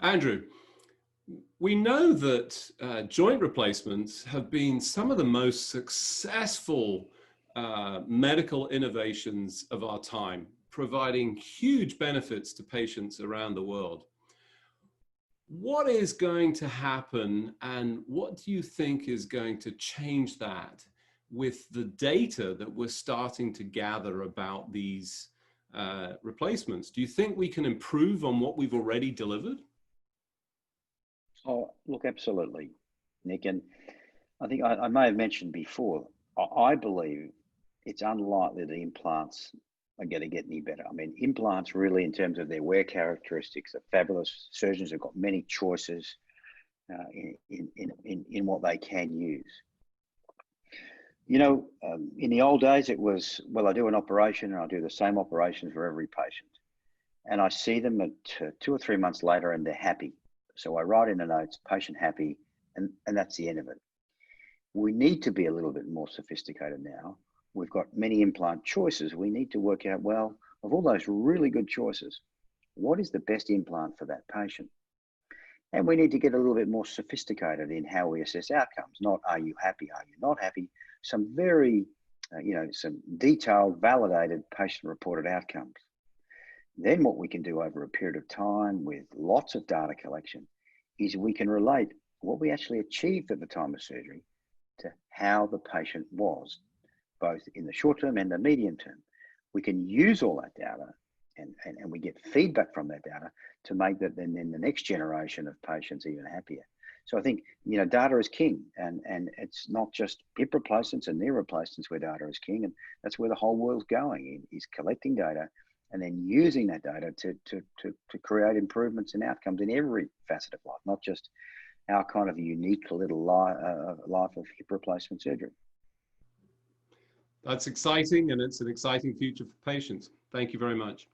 Andrew, we know that joint replacements have been some of the most successful medical innovations of our time, providing huge benefits to patients around the world. What is going to happen, and what do you think is going to change that with the data that we're starting to gather about these replacements? Do you think we can improve on what we've already delivered? Oh, look, absolutely, Nick. And I think I may have mentioned before, I believe it's unlikely that implants are going to get any better. I mean, implants really, in terms of their wear characteristics, are fabulous. Surgeons have got many choices in what they can use. In the old days, it was, well, I do an operation and I do the same operation for every patient. And I see them at 2 or 3 months later and they're happy. So I write in the notes, patient happy, and that's the end of it. We need to be a little bit more sophisticated now. We've got many implant choices. We need to work out, well, of all those really good choices, what is the best implant for that patient? And we need to get a little bit more sophisticated in how we assess outcomes. Not, are you happy? Are you not happy? Some very, some detailed, validated patient-reported outcomes. Then what we can do over a period of time with lots of data collection is we can relate what we actually achieved at the time of surgery to how the patient was, both in the short term and the medium term. We can use all that data and we get feedback from that data to make that then the next generation of patients even happier. So I think, data is king, and it's not just hip replacements and knee replacements where data is king, and that's where the whole world's going, is collecting data and then using that data to create improvements in outcomes in every facet of life, not just our kind of unique little life of hip replacement surgery. That's exciting, and it's an exciting future for patients. Thank you very much.